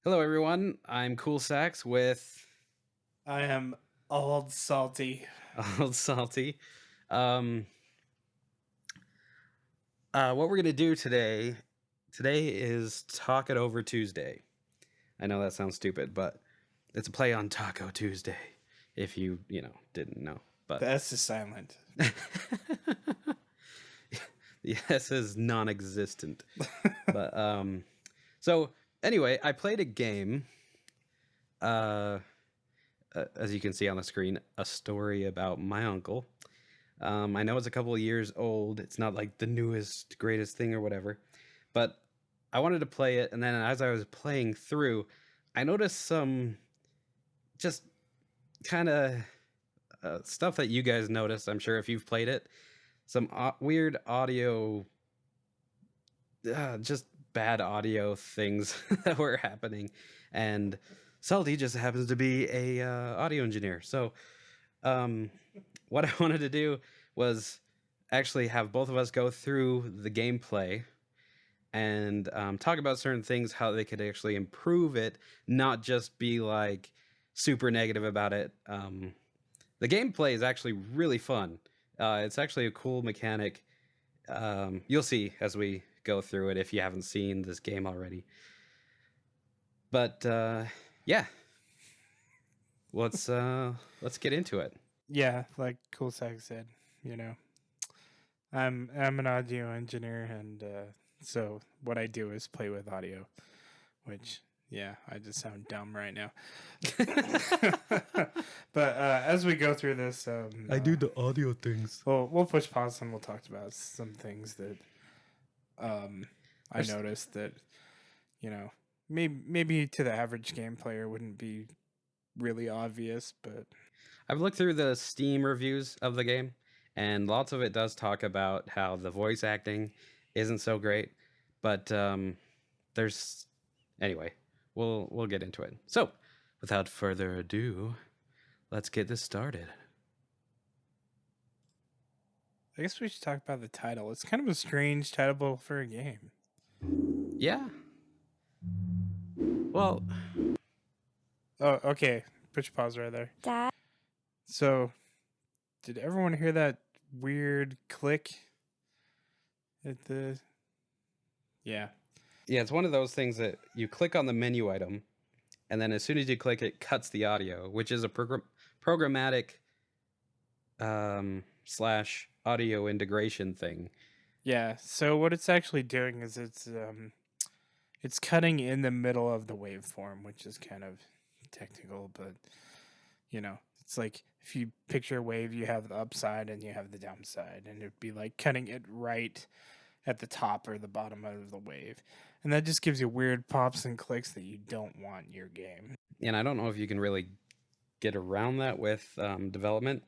Hello, everyone. I'm CoolSax with I am Auld Salty. Auld Salty. Um, what we're gonna do today is Talk It Over Tuesday. I know that sounds stupid, but it's a play on TalkO Tuesday. If you didn't know, but The S is silent. the S is non-existent. But so anyway, I played a game. As you can see on the screen, a story about my uncle. I know it's a couple of years old. It's not like the newest, greatest thing or whatever, but I wanted to play it. And then as I was playing through, I noticed some just kind of stuff that you guys noticed. I'm sure if you've played it, some weird audio, just bad audio things that were happening. And Salty just happens to be a audio engineer. So what I wanted to do was actually have both of us go through the gameplay and talk about certain things, how they could actually improve it, not just be like super negative about it. The gameplay is actually really fun. It's actually a cool mechanic. You'll see as we go through it if you haven't seen this game already. But yeah, let's get into it. Yeah, like CoolSax said, I'm an audio engineer, and so what I do is play with audio, which I just sound dumb right now. But as we go through this, I do the audio things. we'll push pause and we'll talk about some things that I noticed that maybe to the average game player wouldn't be really obvious, but I've looked through the Steam reviews of the game, and lots of it does talk about how the voice acting isn't so great. But there's anyway, we'll get into it. So, without further ado, let's get this started. I guess we should talk about the title. It's kind of a strange title for a game. Yeah. Well. Oh, okay. Push pause right there. Dad? So, did everyone hear that weird click at the... Yeah. Yeah, it's one of those things that you click on the menu item, and then as soon as you click it, cuts the audio, which is a programmatic slash audio integration thing. Yeah, so what it's actually doing is it's cutting in the middle of the waveform, which is kind of technical, but it's like if you picture a wave, you have the upside and you have the downside, and it'd be like cutting it right at the top or the bottom of the wave, and that just gives you weird pops and clicks that you don't want in your game. And I don't know if you can really get around that with development,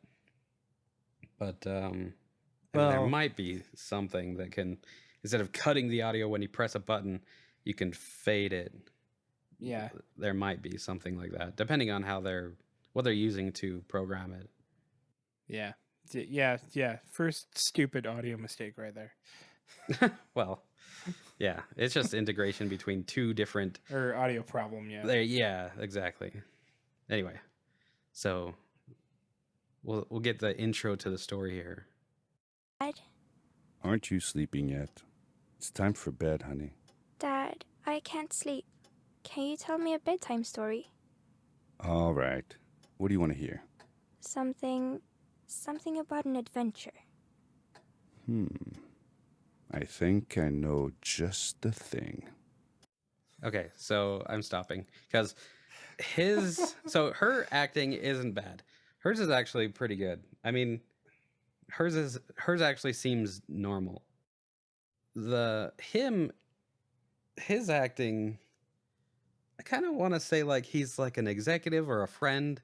but there might be something that can, instead of cutting the audio when you press a button, you can fade it. Yeah, there might be something like that, depending on what they're using to program it. Yeah. First stupid audio mistake right there. Well, yeah, it's just integration between two different or audio problem. Yeah, exactly. Anyway, so we'll get the intro to the story here. Dad? Aren't you sleeping yet? It's time for bed, honey. Dad, I can't sleep. Can you tell me a bedtime story? All right. What do you want to hear? Something about an adventure. I think I know just the thing. Okay, so I'm stopping because her acting isn't bad. Hers is actually pretty good. I mean, hers actually seems normal. His acting, I kind of want to say like he's like an executive or a friend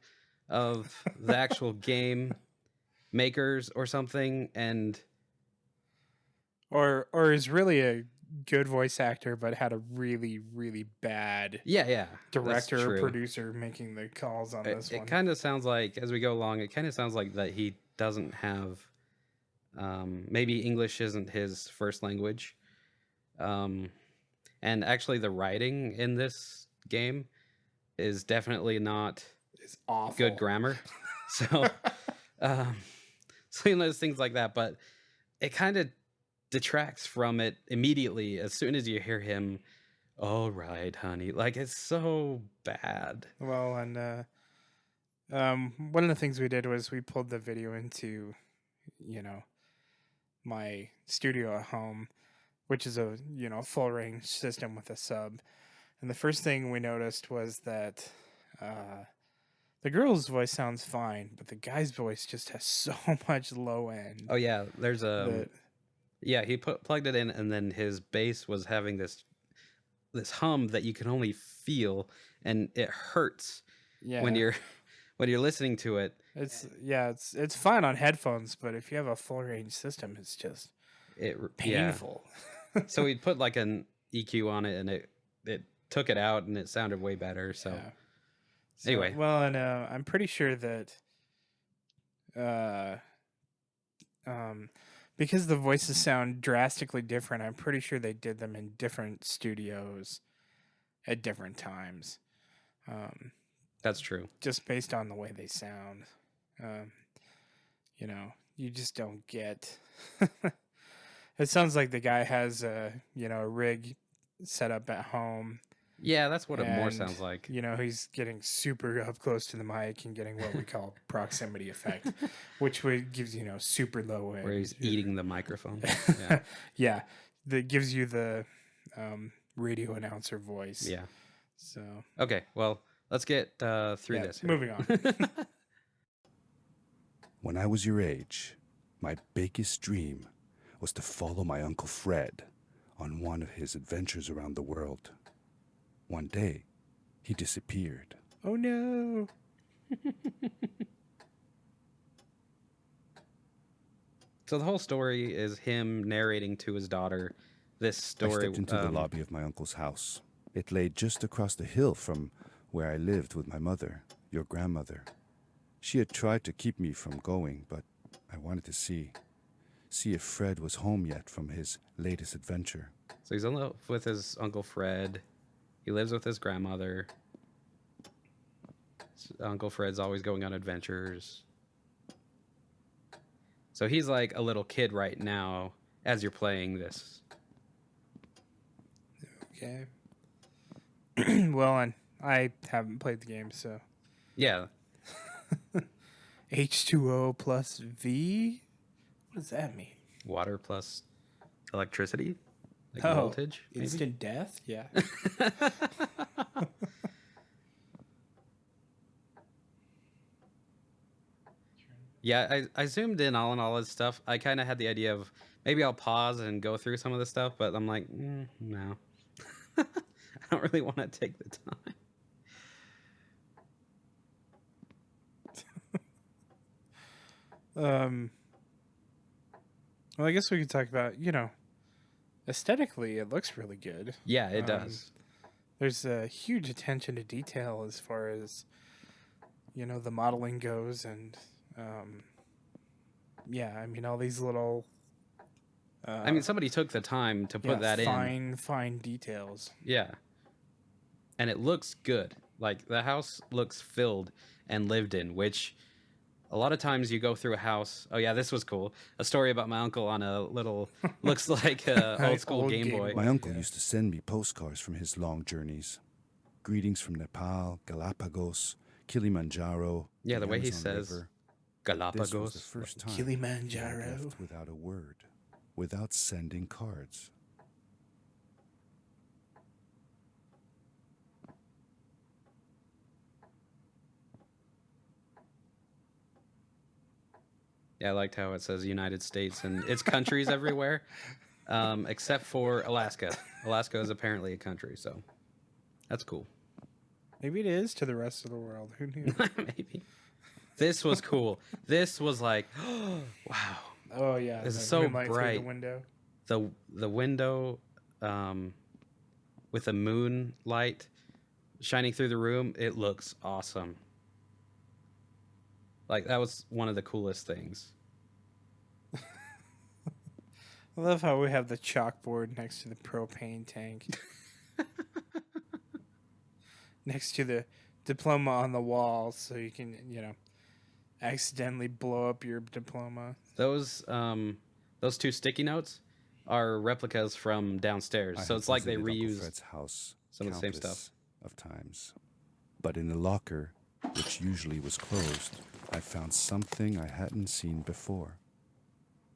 of the actual game makers or something, and or is really a good voice actor but had a really, really bad director or producer making the calls on this one. It kind of sounds like, as we go along, it kind of sounds like that he doesn't have maybe English isn't his first language. And actually the writing in this game is definitely not It's awful. good grammar. So, um, so you know, things like that. But it kind of detracts from it immediately as soon as you hear him. All right, honey. Like it's so bad. Well, and one of the things we did was we pulled the video into, my studio at home, which is a full range system with a sub. And the first thing we noticed was that the girl's voice sounds fine, but the guy's voice just has so much low end. Oh yeah, there's that, yeah, he plugged it in, and then his bass was having this hum that you can only feel, and it hurts yeah, when you're listening to it. it's fine on headphones, but if you have a full range system, it's just painful. Yeah. So we put like an EQ on it, and it took it out, and it sounded way better. So, Yeah. anyway, well, and I'm pretty sure that because the voices sound drastically different, I'm pretty sure they did them in different studios at different times. That's true. Just based on the way they sound. You just don't get. It sounds like the guy has a rig set up at home. Yeah, that's what it more and, sounds like. He's getting super up close to the mic and getting what we call proximity effect, which gives super low end. Where he's eating the microphone. Yeah. Yeah, that gives you the radio announcer voice. Yeah. So okay, well, let's get through this. Moving on. When I was your age, my biggest dream was to follow my Uncle Fred on one of his adventures around the world. One day, he disappeared. Oh no. So the whole story is him narrating to his daughter this story. I stepped into the lobby of my uncle's house. It lay just across the hill from where I lived with my mother, your grandmother. She had tried to keep me from going, but I wanted to see if Fred was home yet from his latest adventure. So he's in love with his Uncle Fred. He lives with his grandmother. Uncle Fred's always going on adventures. So he's like a little kid right now as you're playing this. Okay. Well, and I haven't played the game, so. Yeah. H2O plus V? What does that mean? Water plus electricity? Like Oh, voltage? Maybe? Instant death? Yeah. Yeah, I zoomed in on all this stuff. I kind of had the idea of maybe I'll pause and go through some of the stuff, but I'm like, no. I don't really want to take the time. Well, I guess we could talk about, aesthetically, it looks really good. Yeah, it does. There's a huge attention to detail as far as, the modeling goes. And, all these little... somebody took the time to put that in. Fine details. Yeah. And it looks good. Like, the house looks filled and lived in, which... A lot of times you go through a house. Oh yeah, this was cool. A story about my uncle on a little, looks like a old school Game Boy. My uncle used to send me postcards from his long journeys. Greetings from Nepal, Galapagos, Kilimanjaro. Yeah, the way he Amazon says River. Galapagos. This was the first time Kilimanjaro. I left without a word, without sending cards. Yeah, I liked how it says United States and it's countries everywhere, except for Alaska. Alaska is apparently a country, so that's cool. Maybe it is to the rest of the world. Who knew? Maybe. This was cool. This was like, wow. Oh yeah, It's the so moonlight through bright. the window. The window with the moonlight shining through the room, it looks awesome. Like, that was one of the coolest things. I love how we have the chalkboard next to the propane tank. next to the diploma on the wall so you can, accidentally blow up your diploma. Those two sticky notes are replicas from downstairs, so it's like they visited Uncle reused Fred's house some of the same countless stuff. of times. But in the locker, which usually was closed, I found something I hadn't seen before.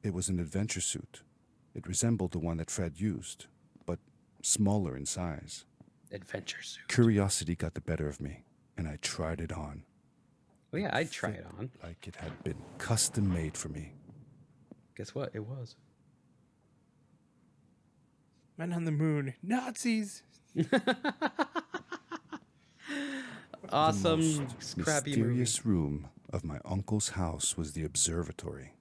It was an adventure suit. It resembled the one that Fred used, but smaller in size. Adventure suit. Curiosity got the better of me, and I tried it on. Well, yeah, I'd try it on. Like it had been custom made for me. Guess what? It was. Men on the moon, Nazis. Awesome, The most scrappy movie. mysterious room of my uncle's house was the observatory.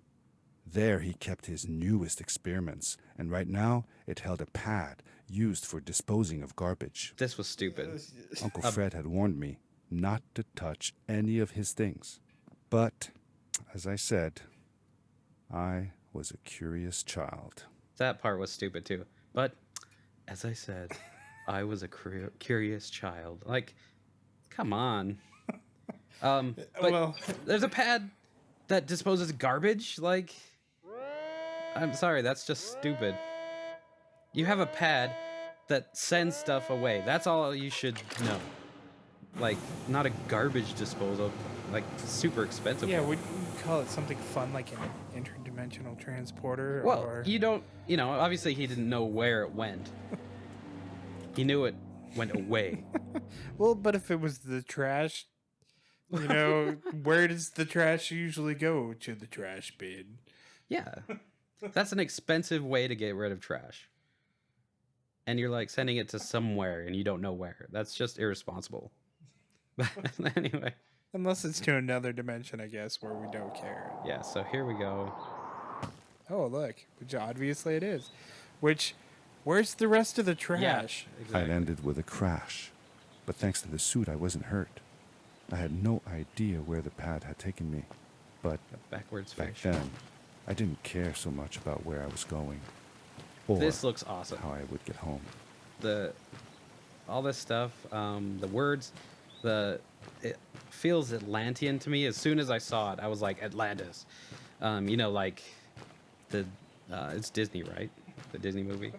There he kept his newest experiments, and right now it held a pad used for disposing of garbage. This was stupid. Uncle Fred had warned me not to touch any of his things. But, as I said, I was a curious child. That part was stupid too. But as I said, I was a curious child. Like, come on. But Well, there's a pad that disposes garbage. Like, I'm sorry, that's just stupid. You have a pad that sends stuff away. That's all you should know. Like, not a garbage disposal. Like, super expensive. yeah, would you call it something fun like an interdimensional transporter? Well, or... you don't, obviously he didn't know where it went. He knew it went away. Well, but if it was the trash, where does the trash usually go? To the trash bin. Yeah. That's an expensive way to get rid of trash. And you're like sending it to somewhere and you don't know where. That's just irresponsible. But anyway. Unless it's to another dimension, I guess, where we don't care. Yeah, so here we go. Oh, look, which obviously it is. Where's the rest of the trash? Yeah, I'd ended with a crash, but thanks to the suit, I wasn't hurt. I had no idea where the pad had taken me, but Backwards back fish. then, I didn't care so much about where I was going, or This looks awesome. how I would get home. All this stuff, the words, it feels Atlantean to me. As soon as I saw it, I was like, Atlantis. Like it's Disney, right? The Disney movie.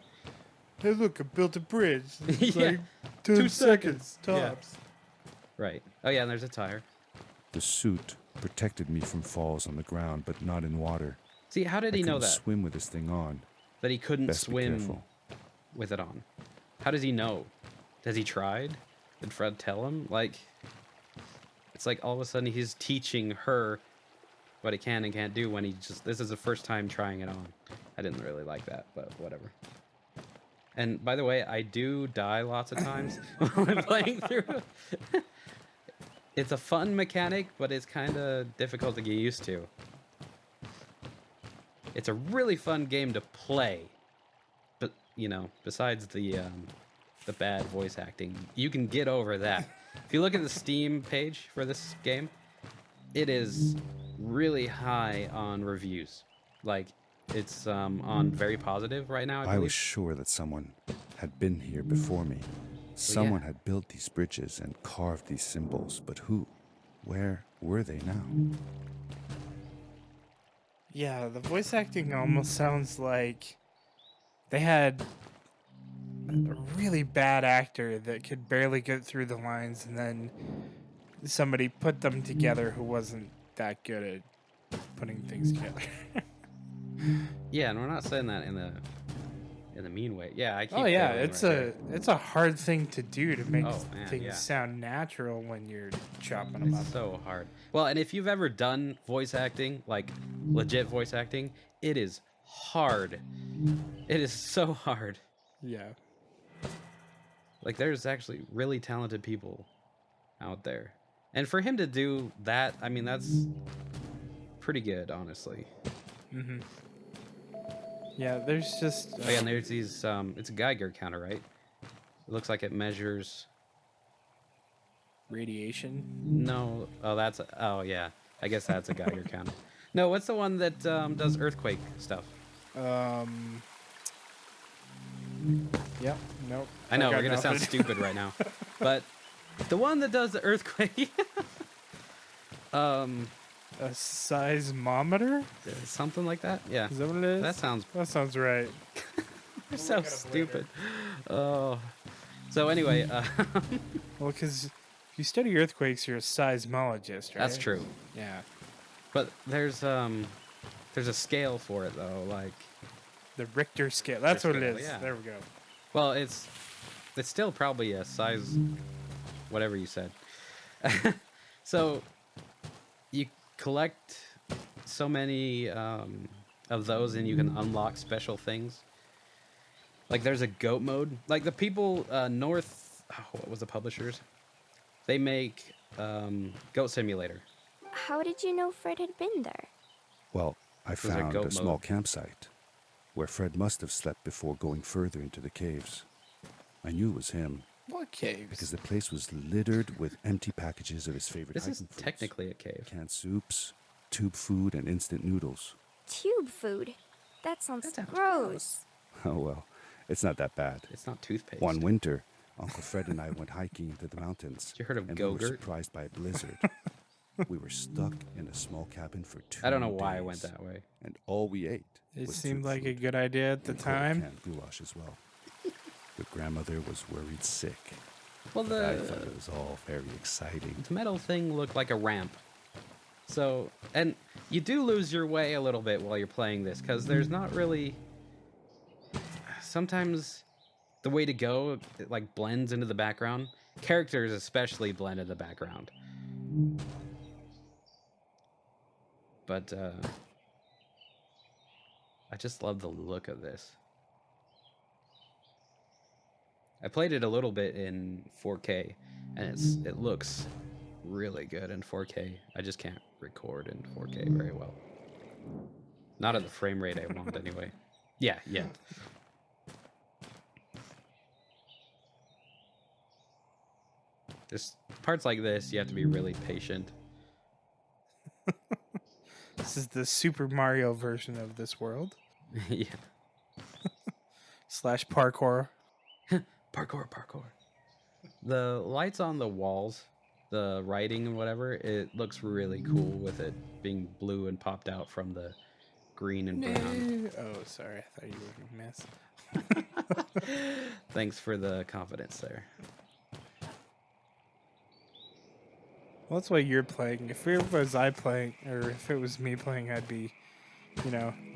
Hey, look, I built a bridge. It's Yeah. like 2 2 seconds. seconds tops. Right. Oh yeah, and there's a tire. The suit protected me from falls on the ground, but not in water. See, how did he know couldn't that? swim with this thing on. That he couldn't Best be swim careful. with it on. How does he know? Has he tried? Did Fred tell him? Like, it's like all of a sudden he's teaching her what he can and can't do when this is the first time trying it on. I didn't really like that, but whatever. And by the way, I do die lots of times while I'm playing through. It's a fun mechanic, but it's kind of difficult to get used to. It's a really fun game to play, but besides the bad voice acting, you can get over that. If you look at the Steam page for this game, it is really high on reviews. Like, it's on very positive right now, I I believe. was sure that someone had been here before me. Someone had built these bridges and carved these symbols, but who? Where were they now? Yeah, the voice acting almost sounds like they had a really bad actor that could barely get through the lines, and then somebody put them together who wasn't that good at putting things together. Yeah, and we're not saying that in the mean way. Yeah, I keep. Oh yeah, failing it's right it's a hard thing to do to make Oh, man, things yeah. sound natural when you're chopping there. them up. It's so hard. Well, and if you've ever done voice acting, like legit voice acting, it is hard. It is so hard. Yeah. Like, there's actually really talented people out there. And for him to do that, I mean, that's pretty good, honestly. Mm-hmm. Yeah, there's just Oh, yeah, and there's these, it's a Geiger counter, right? It looks like it measures, radiation. no, oh, yeah. I guess that's a Geiger counter. No, what's the one that does earthquake stuff? Yep. Nope. I know, got we're going to sound nothing. stupid right now. But The one that does the earthquake. um, A seismometer? something like that. Yeah, Is that what it is? that sounds right. You're so stupid. Oh. So anyway, Well, because if you study earthquakes, you're a seismologist, right? that's true. Yeah. But there's a scale for it though. Like, The Richter scale. That's what it scale, is. yeah. There we go. well, it's still probably a size, whatever you said. So you collect so many of those, and you can unlock special things. Like there's a goat mode. Like the people North, what was the publishers? They make Goat Simulator. How did you know Fred had been there? Well, I Those are found goat a small mode. campsite where Fred must have slept before going further into the caves. I knew it was him What caves? because the place was littered with empty packages of his favorite This is hiking foods. technically a cave. Canned soups, tube food, and instant noodles. Tube food? That sounds That sounds gross. Oh well, it's not that bad. It's not toothpaste. One winter, Uncle Fred and I went hiking into the mountains. You heard of and we were Go-Gurt? surprised by a blizzard. We were stuck in a small cabin for 2 I don't know why I went days, that way. And all we ate It was seemed tube like a food good idea at the and cold time. canned goulash as well. Your grandmother was worried sick. Well, But I thought it was all very exciting. the metal thing looked like a ramp. So, and you do lose your way a little bit while you're playing this, because there's not really... Sometimes the way to go, it like blends into the background. Characters especially blend in the background. But, I just love the look of this. I played it a little bit in 4K, and it looks really good in 4K. I just can't record in 4K very well. Not at the frame rate I want, anyway. Yeah. There's parts like this, you have to be really patient. This is the Super Mario version of this world. Yeah. / parkour. Parkour. The lights on the walls, the writing and whatever, it looks really cool with it being blue and popped out from the green and brown. Oh, sorry. I thought you were going to miss. Thanks for the confidence there. Well, that's why you're playing. If it was I playing, or if it was me playing, I'd be,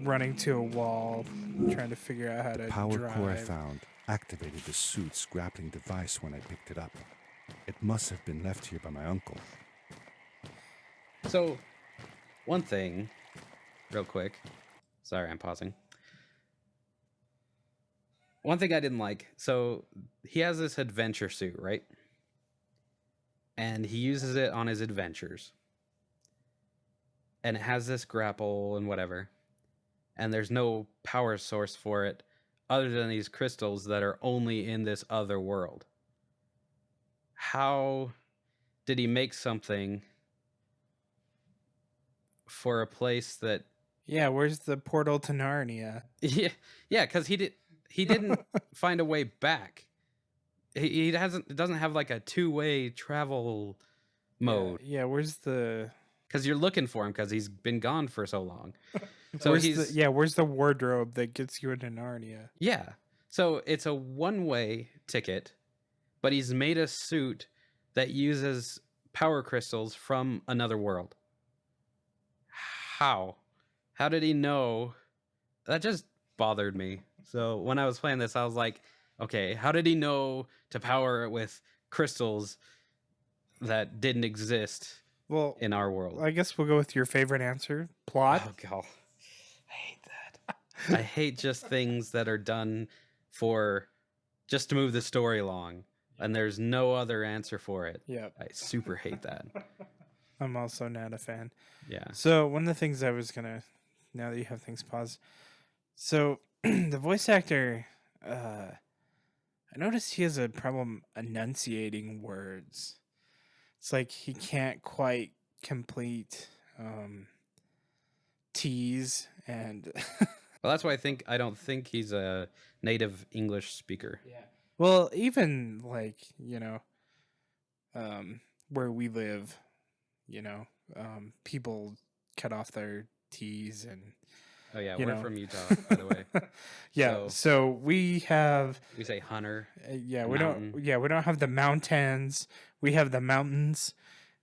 running to a wall, trying to figure out how to Power drive. core I found activated the suit's grappling device when I picked it up. It must have been left here by my uncle. So, one thing, real quick. Sorry, I'm pausing. One thing I didn't like. So, he has this adventure suit, right? And he uses it on his adventures. And it has this grapple and whatever. And there's no power source for it other than these crystals that are only in this other world. How did he make something for a place that... Yeah, where's the portal to Narnia? Yeah, because he didn't find a way back. He doesn't have like a two-way travel mode. Yeah, where's the... Because you're looking for him because he's been gone for so long. So where's the wardrobe that gets you into Narnia? Yeah. So it's a one-way ticket, but he's made a suit that uses power crystals from another world. How? How did he know? That just bothered me. So when I was playing this, I was like, okay, how did he know to power it with crystals that didn't exist Well, in our world? I guess we'll go with your favorite answer. Plot. Oh, God. I hate that. I hate just things that are done for just to move the story along, and there's no other answer for it. Yeah, I super hate that. I'm also not a fan. Yeah. So one of the things I was gonna, now that you have things paused, so the voice actor, I noticed he has a problem enunciating words. It's like he can't quite complete T's and. Well, that's why I don't think he's a native English speaker. Yeah. Well, even like where we live, you know, people cut off their tees and Oh yeah, you we're know. from Utah, by the way. Yeah, so we have We say hunter. yeah, a we mountain. we don't have the mountains. We have the mountains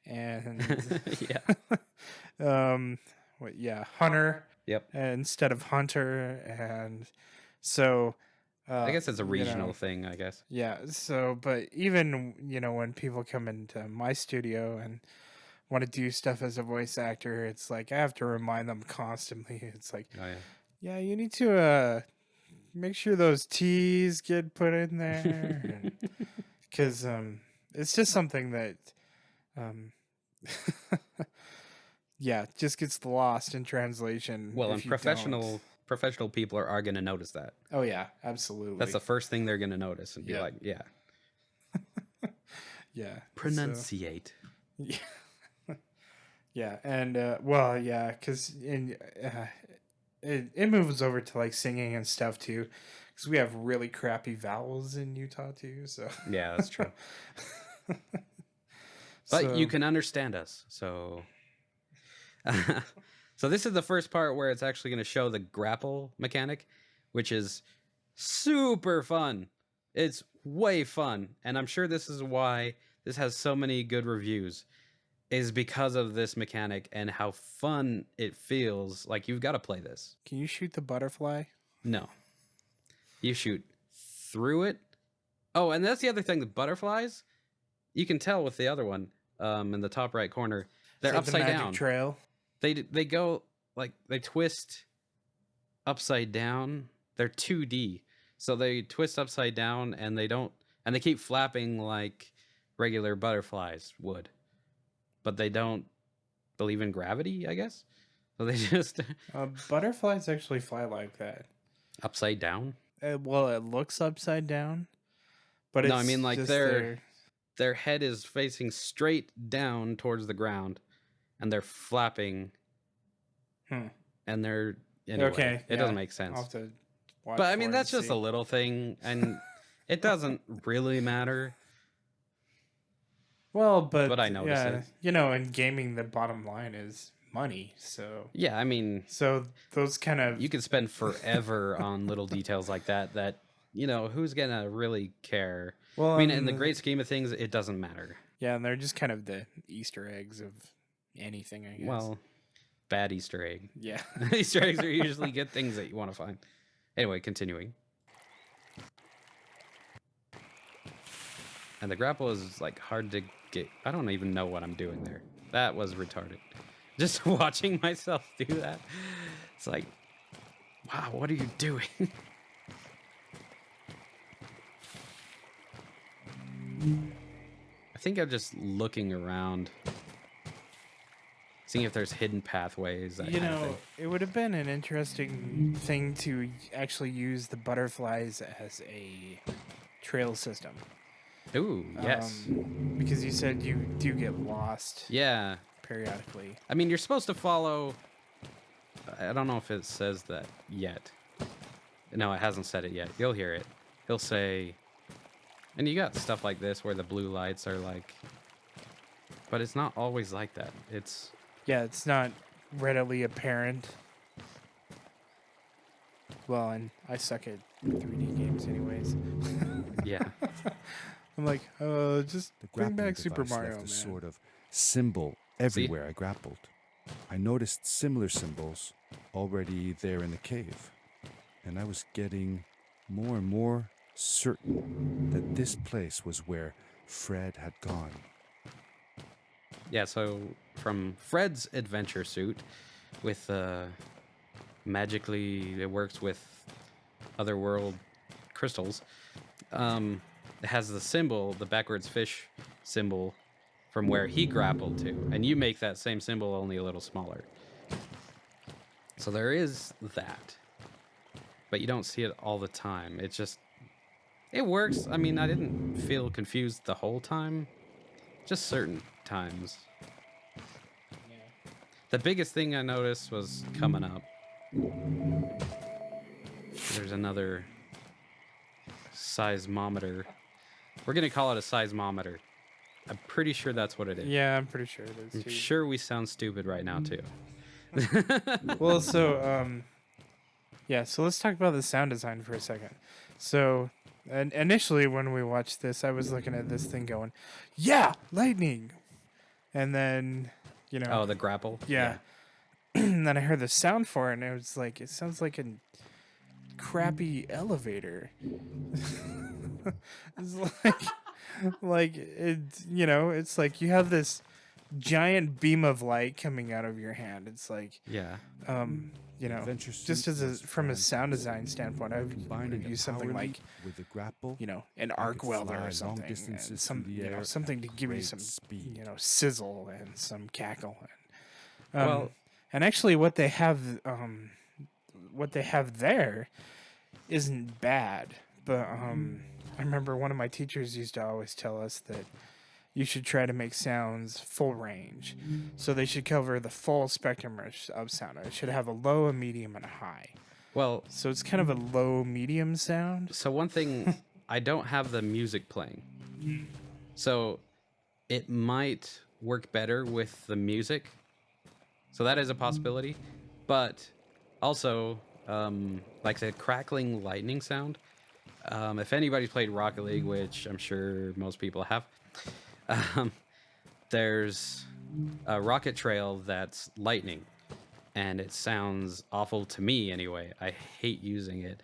and Yeah. hunter Yep. instead of hunter, and so I guess it's a you regional know, thing, I guess. yeah, so but even when people come into my studio and want to do stuff as a voice actor, it's like I have to remind them constantly. It's like, Oh yeah. yeah, you need to make sure those T's get put in there, because it's just something that um yeah, just gets lost in translation. Well, if and you don't. professional people are going to notice that. Oh yeah, absolutely. That's the first thing they're going to notice and be Yeah. like, yeah, yeah. pronunciate. Yeah. Yeah, and well, yeah, because it moves over to like singing and stuff too, because we have really crappy vowels in Utah too. So Yeah, that's true. But you can understand us, so. So this is the first part where it's actually going to show the grapple mechanic, which is super fun. It's way fun, and I'm sure this is why this has so many good reviews, is because of this mechanic and how fun it feels. Like, you've got to play this. Can you shoot the butterfly? No. You shoot through it. Oh, and that's the other thing, the butterflies, you can tell with the other one in the top right corner, they're Is that the upside magic down. trail? They go, like, they twist upside down. They're 2D. So they twist upside down and they keep flapping like regular butterflies would. But they don't believe in gravity, I guess. So they just Butterflies actually fly like that. upside down. Well, it looks upside down, but No, it's I mean, like, just their head is facing straight down towards the ground, and they're flapping. And they're anyway, okay. It doesn't make sense. I'll have to watch But I for mean, it that's and just see. a little thing, and it doesn't really matter. Well, but I notice it. in gaming, the bottom line is money. So Yeah, I mean, so those kind of you could spend forever on little details like that. That, who's gonna really care? well, I mean, in the great scheme of things, it doesn't matter. yeah, and they're just kind of the Easter eggs of anything, I guess. Well, bad Easter egg. yeah. Easter eggs are usually good things that you want to find. Anyway, continuing. And the grapple is like hard to get. I don't even know what I'm doing there. That was retarded. Just watching myself do that. It's like, wow, what are you doing? I think I'm just looking around, seeing if there's hidden pathways. That kind of thing. It would have been an interesting thing to actually use the butterflies as a trail system. Ooh, yes. Because you said you do get lost Yeah. periodically. I mean, you're supposed to follow. I don't know if it says that yet. No, it hasn't said it yet. You'll hear it. He'll say, and you got stuff like this where the blue lights are like, but it's not always like that. It's Yeah, it's not readily apparent. Well, and I suck at 3D games anyways. yeah. I'm like, just The bring grappling back Super device Mario, left man. a sort of symbol everywhere I grappled. I noticed similar symbols already there in the cave, and I was getting more and more certain that this place was where Fred had gone. Yeah, so from Fred's adventure suit with magically it works with otherworld crystals. It has the symbol, the backwards fish symbol from where he grappled to, and you make that same symbol only a little smaller. So there is that. But you don't see it all the time. It works. I mean, I didn't feel confused the whole time. Just certain times. The biggest thing I noticed was coming up. There's another seismometer. We're going to call it a seismometer. I'm pretty sure that's what it is. Yeah, I'm pretty sure it is I'm too. sure we sound stupid right now too. Well, so yeah, so let's talk about the sound design for a second. So, and initially when we watched this, I was looking at this thing going, "Yeah, lightning," and then, Oh, the grapple. yeah, and then I heard the sound for it, and it was like, it sounds like a crappy elevator. It's like it, it's like you have this giant beam of light coming out of your hand. It's like, Yeah. Adventure just suit as was from a sound design standpoint, I would Combining use a something power like, leap with a grapple. an I arc could welder fly or long something, and distances some, through the air something to at give you great some, speed. sizzle and some cackle. Well- And actually, what they have there isn't bad. But I remember one of my teachers used to always tell us that you should try to make sounds full range. So they should cover the full spectrum of sound. It should have a low, a medium, and a high. Well, So it's kind of a low medium sound. so one thing, I don't have the music playing. So it might work better with the music. So that is a possibility. But also, like the crackling lightning sound, if anybody's played Rocket League, which I'm sure most people have, there's a rocket trail that's lightning. And it sounds awful to me anyway. I hate using it.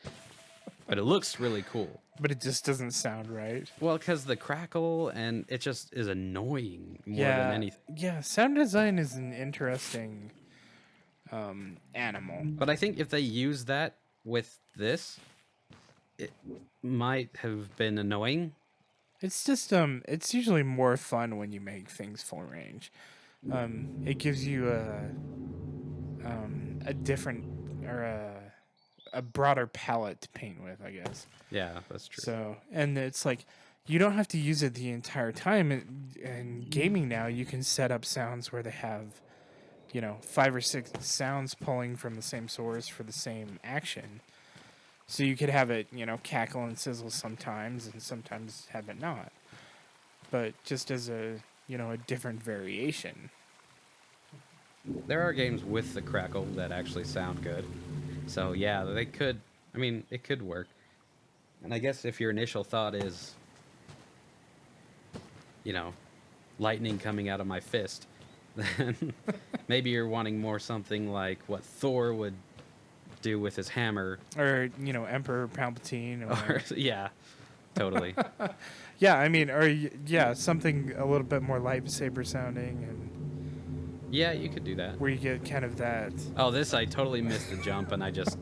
But it looks really cool. But it just doesn't sound right. Well, because the crackle and it just is annoying more than anything. Yeah, sound design is an interesting animal. But I think if they use that with this, it might have been annoying. It's just it's usually more fun when you make things full range. It gives you a different or a broader palette to paint with, I guess. Yeah, that's true. So, and it's like you don't have to use it the entire time. In gaming now, you can set up sounds where they have, 5 or 6 sounds pulling from the same source for the same action. So you could have it, cackle and sizzle sometimes, and sometimes have it not. But just as a different variation. There are games with the crackle that actually sound good. So yeah, they could. I mean, it could work. And I guess if your initial thought is, lightning coming out of my fist, then maybe you're wanting more something like what Thor would do with his hammer. Or, Emperor Palpatine. Or yeah, totally. Yeah, I mean, or, something a little bit more lightsaber sounding, and Yeah, you could do that. where you get kind of that Oh, this I totally missed the jump, and I just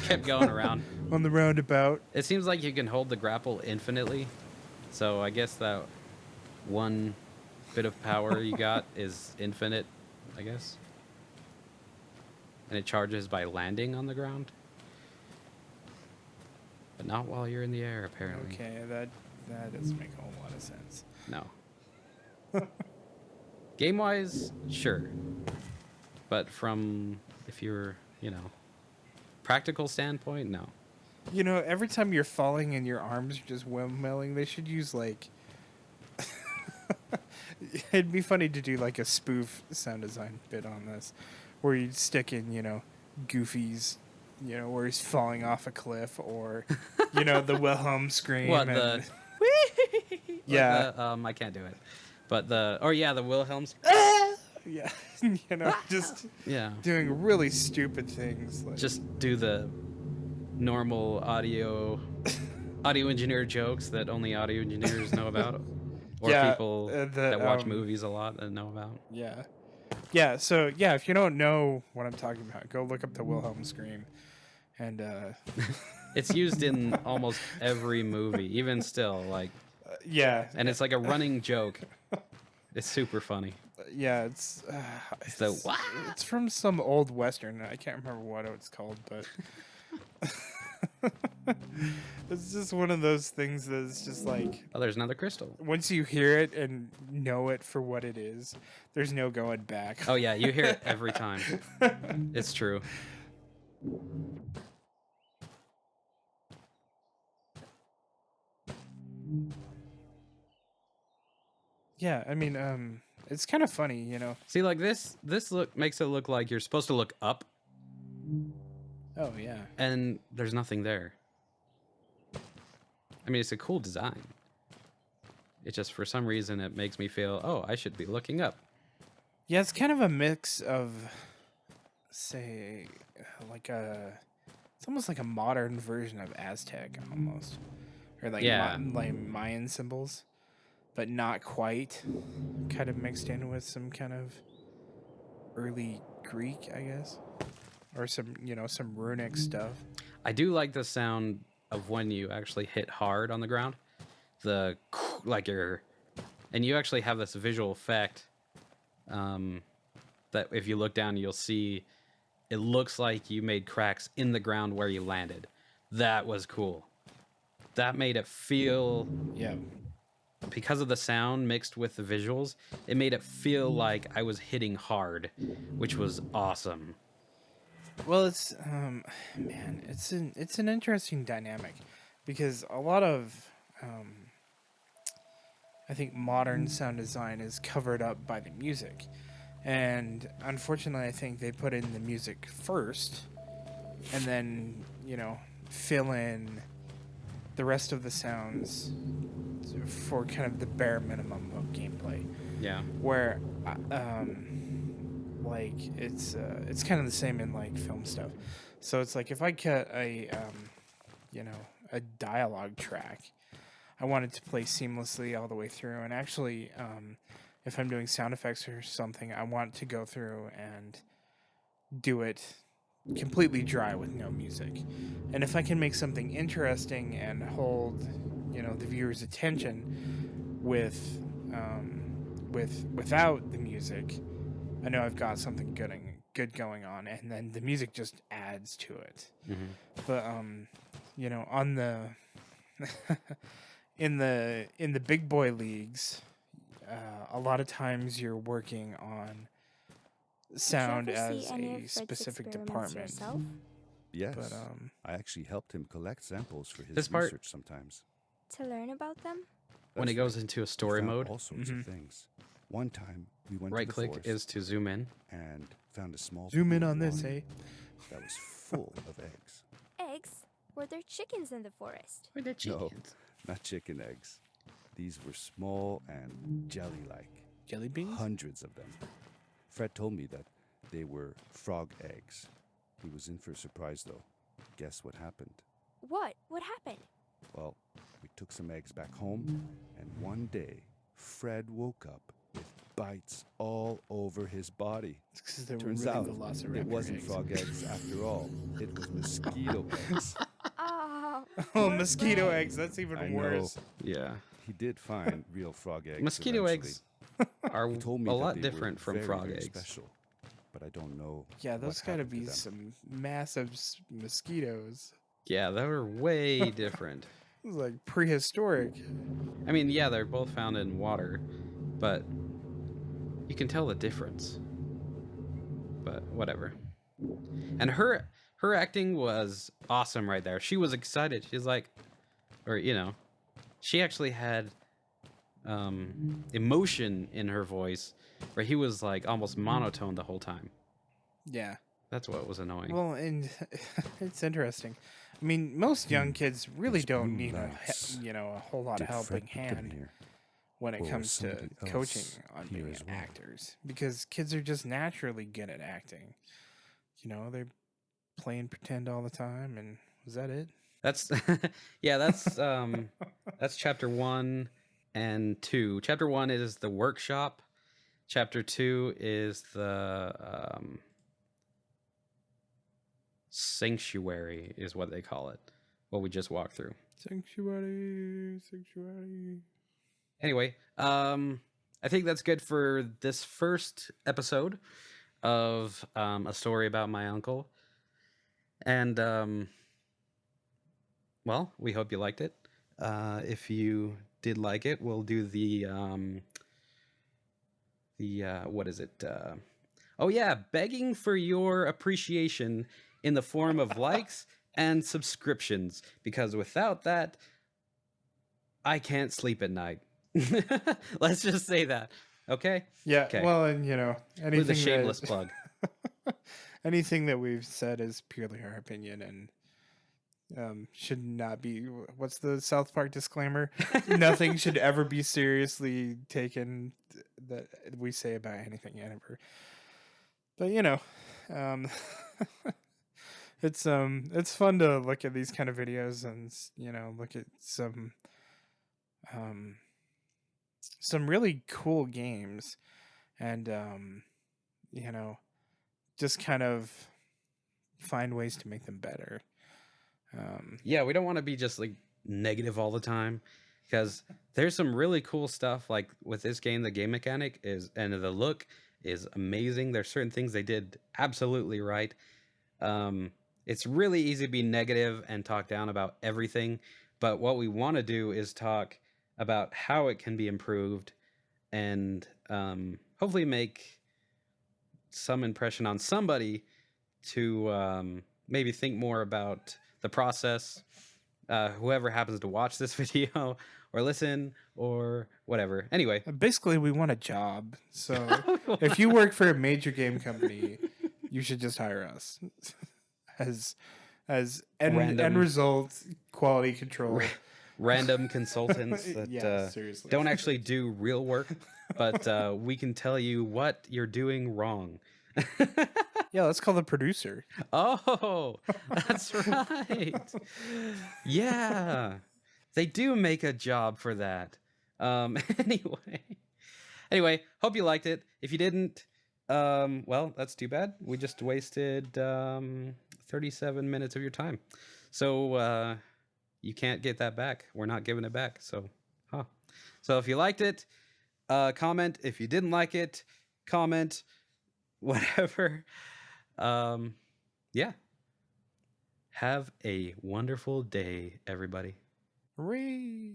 kept going around. on the roundabout. It seems like you can hold the grapple infinitely, so I guess that one bit of power you got is infinite, I guess. And it charges by landing on the ground, but not while you're in the air, apparently. Okay, that doesn't make a whole lot of sense. No. Game-wise, sure, but from if you're, practical standpoint, no. Every time you're falling and your arms are just windmilling, they should use like. It'd be funny to do like a spoof sound design bit on this, where you'd stick in, Goofy's, where he's falling off a cliff, or, the Wilhelm scream. What and, the? Yeah. Like the, I can't do it, but the Wilhelms. Yeah, just Yeah. doing really stupid things. Like, Just do the normal audio engineer jokes that only audio engineers know about, or Yeah, people the, that watch movies a lot and know about. yeah. So yeah, if you don't know what I'm talking about, go look up the Wilhelm scream, and It's used in almost every movie, even still, like, yeah, and it's like a running joke. It's super funny. yeah. It's So what? it's from some old western. I can't remember what it's called, but it's just one of those things that's just like Oh, there's another crystal. once you hear it and know it for what it is, there's no going back. Oh yeah, you hear it every time. It's true. Yeah, I mean, it's kind of funny, See, like this look makes it look like you're supposed to look up, Oh yeah. and there's nothing there. I mean, it's a cool design. It just, for some reason, it makes me feel, oh, I should be looking up. Yeah, it's kind of a mix of, say, it's almost like a modern version of Aztec, almost, or like Yeah. like Mayan symbols, but not quite. Kind of mixed in with some kind of early Greek, I guess, or some some runic stuff. I do like the sound of when you actually hit hard on the ground. The like and you actually have this visual effect that if you look down, you'll see it looks like you made cracks in the ground where you landed. That was cool. That made it feel, Yeah. because of the sound mixed with the visuals, it made it feel like I was hitting hard, which was awesome. Well, it's man, it's an interesting dynamic because a lot of I think modern sound design is covered up by the music. And unfortunately, I think they put in the music first and then, fill in the rest of the sounds for kind of the bare minimum of gameplay. Yeah. Where like it's kind of the same in like film stuff. So it's like if I cut a a dialogue track, I want it to play seamlessly all the way through. And actually, if I'm doing sound effects or something, I want to go through and do it completely dry with no music. And if I can make something interesting and hold, the viewer's attention without the music, I know I've got something good going on, and then the music just adds to it. Mm-hmm. But on the in the big boy leagues, a lot of times you're working on sound Did you ever as see any a of Fred's specific experiments department. yourself? Yes. But I actually helped him collect samples for his This part- research sometimes. To learn about them? When it That's goes right. into a We story found mode, all sorts Mhm. of things. One time we went right to the click forest is to zoom in. and found a small zoom in pool of on this, water eh? that was full of eggs. Eggs? Were there chickens in the forest? Where the No, not chicken eggs. These were small and jelly-like. Jelly beans? Hundreds of them. Fred told me that they were frog eggs. He was in for a surprise, though. Guess what happened? What? What happened? Well, we took some eggs back home, and one day, Fred woke up with bites all over his body. It's 'cause they were Turns really out velociraptor it wasn't eggs. frog eggs after all. It was mosquito eggs. Oh, Oh, poor mosquito Fred. eggs. That's even I know. worse. Yeah. He did find real frog eggs. Mosquito eventually. eggs are He told me a that lot they were different from very, frog very eggs. Special, but I don't know. Yeah, what those gotta happened to be them. some massive mosquitoes. Yeah, they were way different. It was like prehistoric. I mean, yeah, they're both found in water, but you can tell the difference. But whatever. And her acting was awesome right there. She was excited. She's like, or she actually had emotion in her voice, where he was like almost monotone the whole time. Yeah. That's what was annoying. Well, and it's interesting. I mean, most young kids really Those don't blue need lights. a whole lot Did of Fred helping put them hand here? when it Or was comes to somebody else coaching on here being as well? actors, because kids are just naturally good at acting. They're playing pretend all the time, and was that it? That's yeah, that's chapter 1 and 2. Chapter 1 is the workshop. Chapter 2 is the sanctuary is what they call it. What we just walked through. Sanctuary. Anyway, I think that's good for this first episode of a story about my uncle. And well, we hope you liked it. If you did like it, we'll do the what is it? Oh yeah, begging for your appreciation in the form of likes and subscriptions, because without that, I can't sleep at night. Let's just say that. Okay? Yeah, Okay. well, and you know, With a anything shameless that plug. anything that we've said is purely our opinion and should not be. What's the South Park disclaimer? Nothing should ever be seriously taken that we say about anything ever. But you know, um, it's fun to look at these kind of videos and you know look at um some really cool games and you know just kind of find ways to make them better. Yeah, we don't want to be just like negative all the time, because there's some really cool stuff like with this game. The game mechanic is, and the look is amazing. There's certain things they did absolutely right. It's really easy to be negative and talk down about everything, but what we want to do is talk about how it can be improved and hopefully make some impression on somebody to maybe think more about the process. Whoever happens to watch this video or listen or whatever. Anyway, Basically, we want a job. So if you work for a major game company, you should just hire us as end result quality control. Random consultants that Yeah, seriously. don't actually do real work, but we can tell you what you're doing wrong. Yeah, let's call the producer. Oh, that's right. Yeah, they do make a job for that. Anyway, hope you liked it. If you didn't, well, that's too bad. We just wasted 37 minutes of your time. So you can't get that back. We're not giving it back. So, So if you liked it, comment. If you didn't like it, comment. Whatever. Yeah. Have a wonderful day, everybody. Hooray!